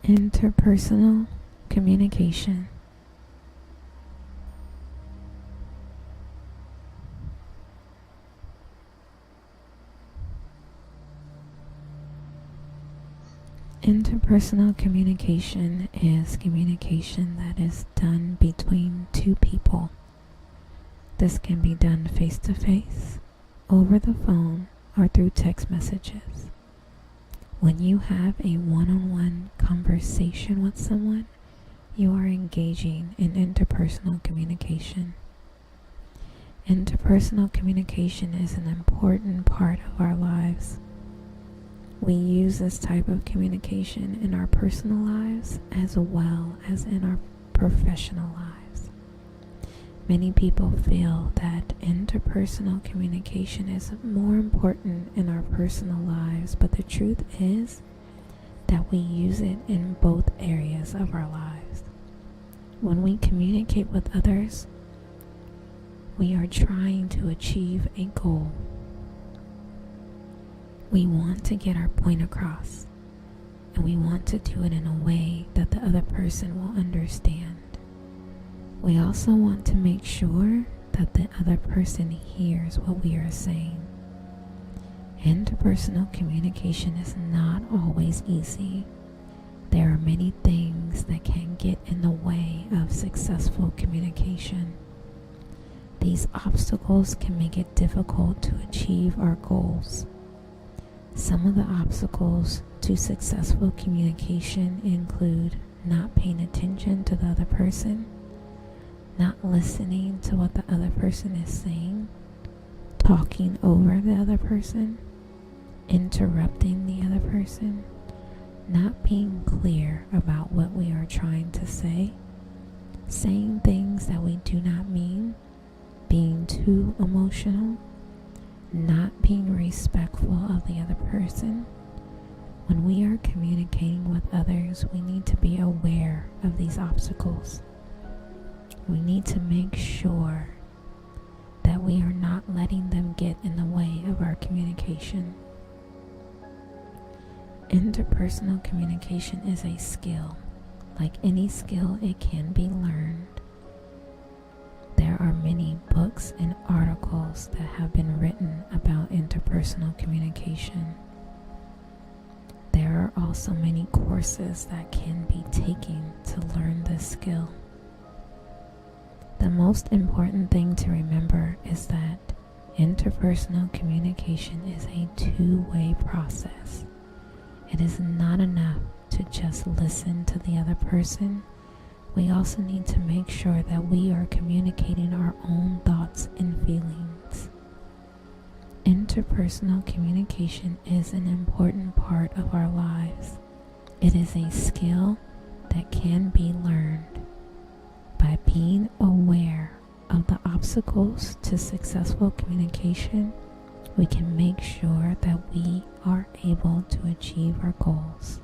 Interpersonal communication. Interpersonal communication is communication that is done between two people. This can be done face to face, over the phone, or through text messages. When you have a one-on-one conversation with someone, you are engaging in interpersonal communication. Interpersonal communication is an important part of our lives. We use this type of communication in our personal lives as well as in our professional lives. Many people feel that interpersonal communication is more important in our personal lives, but the truth is that we use it in both areas of our lives. When we communicate with others, we are trying to achieve a goal. We want to get our point across, and we want to do it in a way that the other person will understand. We also want to make sure that the other person hears what we are saying. Interpersonal communication is not always easy. There are many things that can get in the way of successful communication. These obstacles can make it difficult to achieve our goals. Some of the obstacles to successful communication include not paying attention to the other person, not listening to what the other person is saying, talking over the other person, interrupting the other person, not being clear about what we are trying to say, saying things that we do not mean, being too emotional, not being respectful of the other person. When we are communicating with others, we need to be aware of these obstacles. We need to make sure that we are not letting them get in the way of our communication. Interpersonal communication is a skill. Like any skill, it can be learned. There are many books and articles that have been written about interpersonal communication. There are also many courses that can be taken to learn this skill. The most important thing to remember is that interpersonal communication is a two-way process. It is not enough to just listen to the other person. We also need to make sure that we are communicating our own thoughts and feelings. Interpersonal communication is an important part of our lives. It is a skill that can be learned. By being aware of the obstacles to successful communication, we can make sure that we are able to achieve our goals.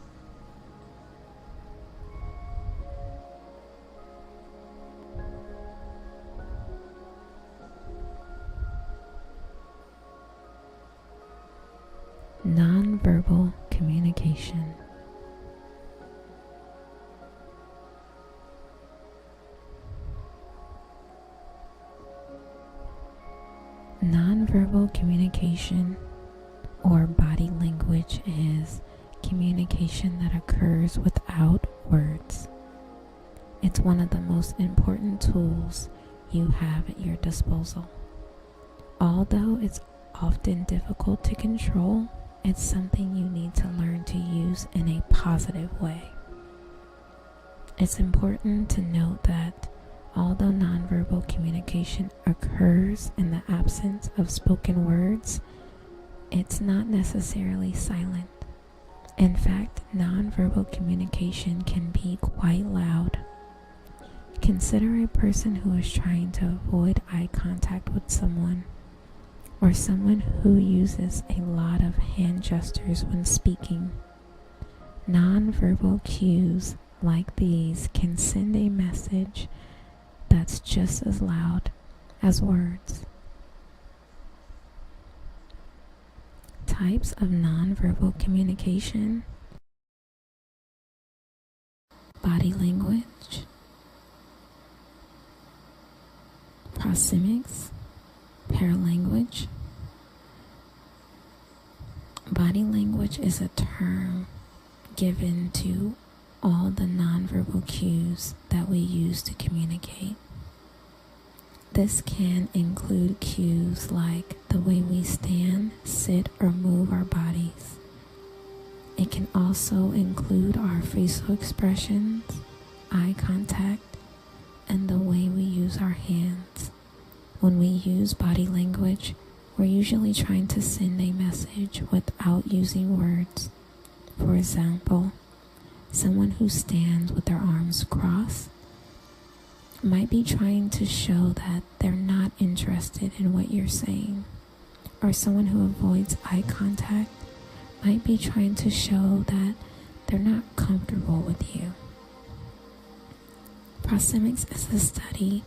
Nonverbal communication. Nonverbal communication, or body language, is communication that occurs without words. It's one of the most important tools you have at your disposal. Although it's often difficult to control, it's something you need to learn to use in a positive way. It's important to note that although nonverbal communication occurs in the absence of spoken words, it's not necessarily silent. In fact, nonverbal communication can be quite loud. Consider a person who is trying to avoid eye contact with someone, or someone who uses a lot of hand gestures when speaking. Nonverbal cues like these can send a message that's just as loud as words. Types of nonverbal communication body language, proxemics, paralanguage. Body language is a term given to all the nonverbal cues that we use to communicate. This can include cues like the way we stand, sit, or move our bodies. It can also include our facial expressions, eye contact, and the way we use our hands. When we use body language, we're usually trying to send a message without using words. For example, someone who stands with their arms crossed might be trying to show that they're not interested in what you're saying. Or someone who avoids eye contact might be trying to show that they're not comfortable with you. Proxemics is the study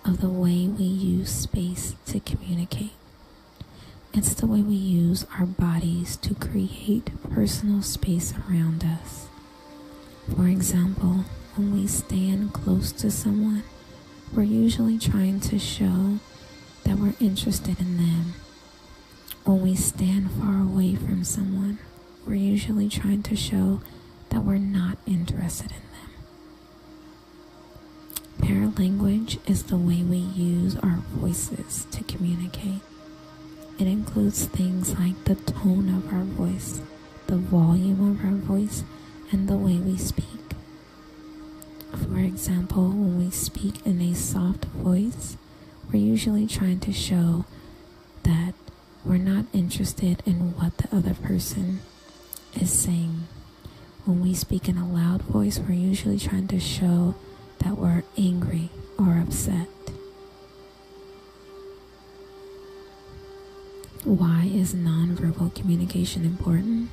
of the way we use space to communicate. It's the way we use our bodies to create personal space around us. For example, when we stand close to someone, we're usually trying to show that we're interested in them. When we stand far away from someone, we're usually trying to show that we're not interested in them. Paralanguage is the way we use our voices to communicate. It includes things like the tone of our voice, the volume of our voice, and the way we speak. For example, when we speak in a soft voice, we're usually trying to show that we're not interested in what the other person is saying. When we speak in a loud voice, we're usually trying to show that we're angry or upset. Why is nonverbal communication important?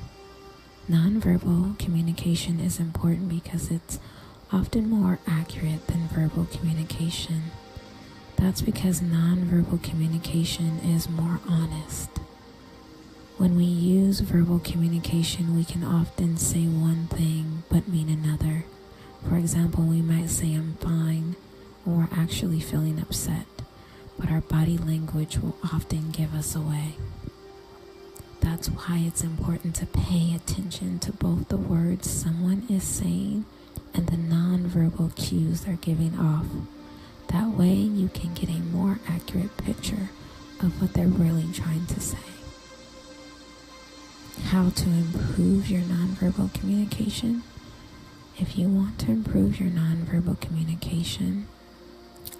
Nonverbal communication is important because it's often more accurate than verbal communication. That's because nonverbal communication is more honest. When we use verbal communication, we can often say one thing but mean another. For example, we might say I'm fine when we're actually feeling upset, but our body language will often give us away. That's why it's important to pay attention to both the words someone is saying and the nonverbal cues they're giving off. That way you can get a more accurate picture of what they're really trying to say. How to improve your nonverbal communication? If you want to improve your nonverbal communication,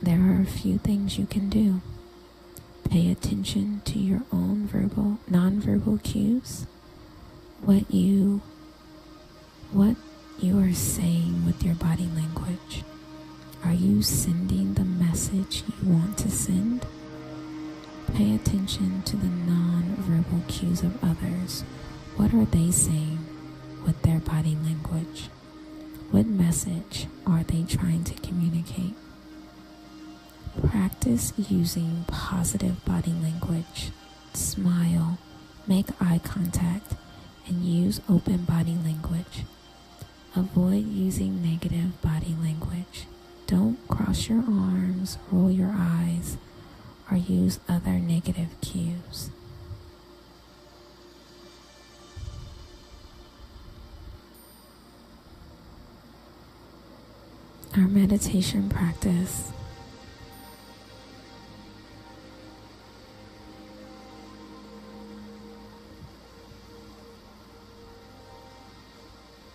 there are a few things you can do. Pay attention to your own nonverbal cues. What you are saying with your body language. Are you sending the message you want to send? Pay attention to the nonverbal cues of others. What are they saying with their body language? What message are they trying to communicate? Practice using positive body language. Smile, make eye contact, and use open body language. Avoid using negative body language. Don't cross your arms, roll your eyes, or use other negative cues. Our meditation practice.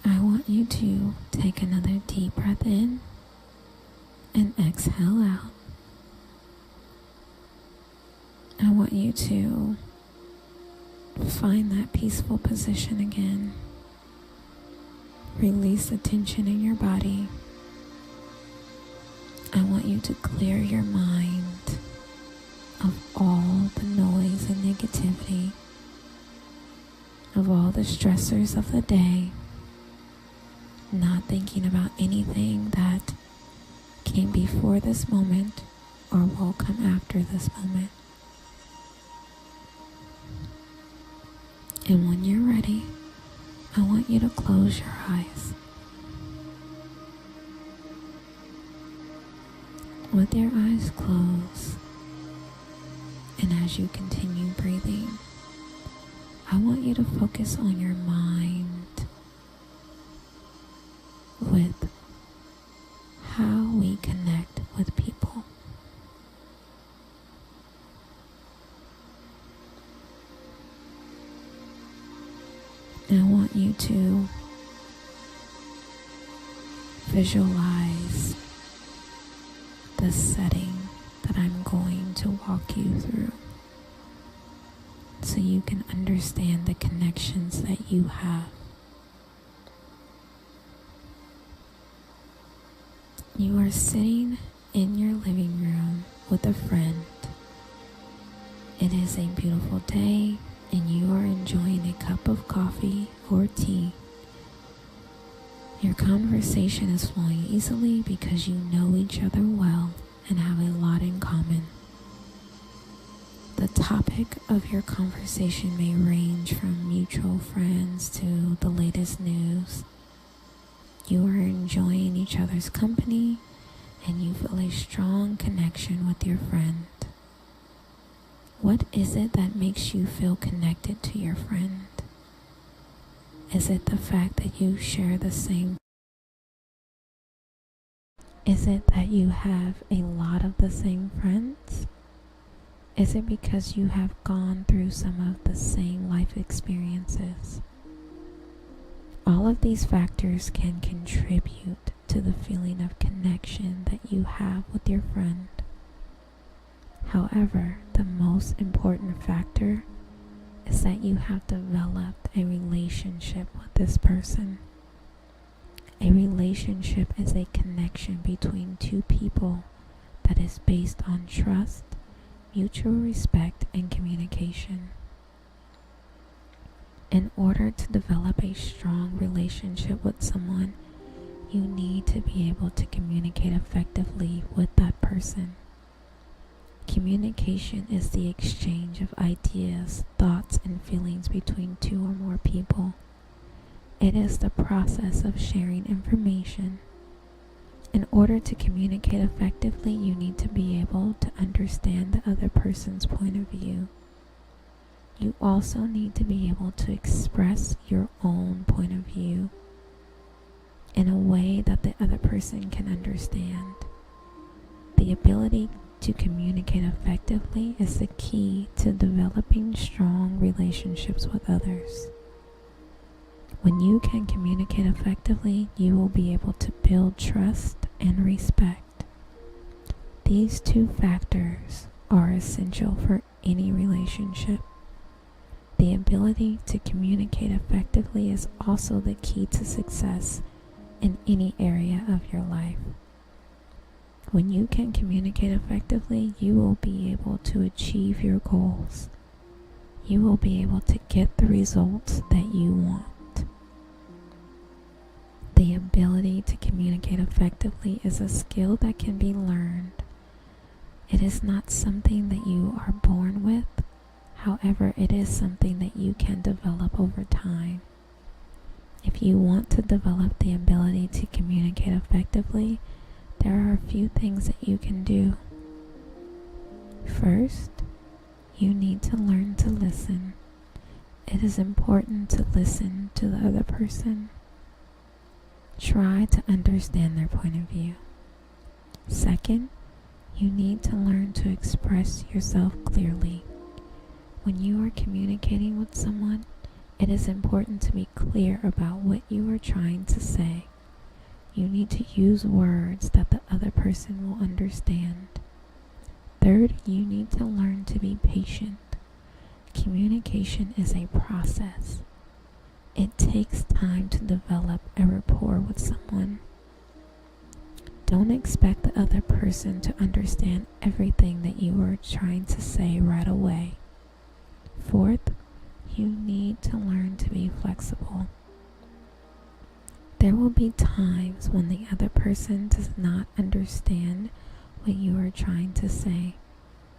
I want you to take another deep breath in and exhale out. I want you to find that peaceful position again. Release the tension in your body. I want you to clear your mind of all the noise and negativity, of all the stressors of the day, not thinking about anything that came before this moment or will come after this moment. And when you're ready, I want you to close your eyes. with your eyes closed, and as you continue breathing, I want you to focus on your mind with how we connect with people. And I want you to visualize the setting that I'm going to walk you through so you can understand the connections that you have. You are sitting in your living room with a friend. It is a beautiful day and you are enjoying a cup of coffee or tea. Your conversation is flowing easily because you know each other well and have a lot in common. The topic of your conversation may range from mutual friends to the latest news. You are enjoying each other's company and you feel a strong connection with your friend. What is it that makes you feel connected to your friend? Is it the fact that you share the same? Is it that you have a lot of the same friends? Is it because you have gone through some of the same life experiences? All of these factors can contribute to the feeling of connection that you have with your friend. However, the most important factor is that you have developed a relationship with this person. A relationship is a connection between two people that is based on trust, mutual respect, and communication. In order to develop a strong relationship with someone, you need to be able to communicate effectively with that person. Communication is the exchange of ideas, thoughts, and feelings between two or more people. It is the process of sharing information. In order to communicate effectively, you need to be able to understand the other person's point of view. You also need to be able to express your own point of view in a way that the other person can understand. The ability to communicate effectively is the key to developing strong relationships with others. When you can communicate effectively, you will be able to build trust and respect. These two factors are essential for any relationship. The ability to communicate effectively is also the key to success in any area of your life. When you can communicate effectively, you will be able to achieve your goals. You will be able to get the results that you want. The ability to communicate effectively is a skill that can be learned. It is not something that you are born with. However, it is something that you can develop over time. If you want to develop the ability to communicate effectively, there are a few things that you can do. First, you need to learn to listen. It is important to listen to the other person. Try to understand their point of view. Second, you need to learn to express yourself clearly. When you are communicating with someone, it is important to be clear about what you are trying to say. You need to use words that the other person will understand. Third, you need to learn to be patient. Communication is a process. It takes time to develop a rapport with someone. Don't expect the other person to understand everything that you are trying to say right away. Fourth, you need to learn to be flexible. There will be times when the other person does not understand what you are trying to say.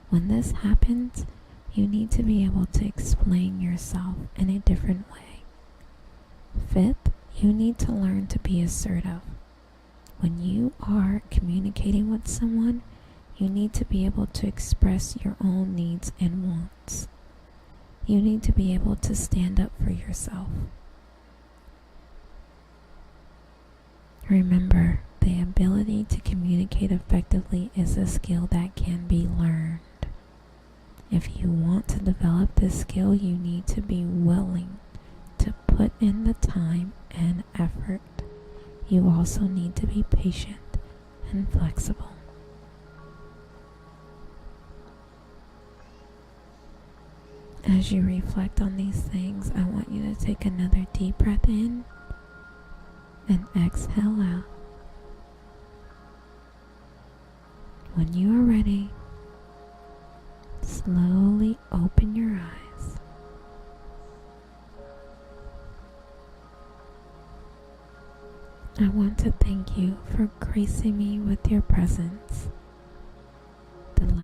When this happens, you need to be able to explain yourself in a different way. Fifth, you need to learn to be assertive. When you are communicating with someone, You need to be able to express your own needs and wants. You need to be able to stand up for yourself. Remember, the ability to communicate effectively is a skill that can be learned. If you want to develop this skill, you need to be willing to put in the time and effort. You also need to be patient and flexible. As you reflect on these things, I want you to take another deep breath in and exhale out. When you are ready, slowly open your eyes. I want to thank you for gracing me with your presence. The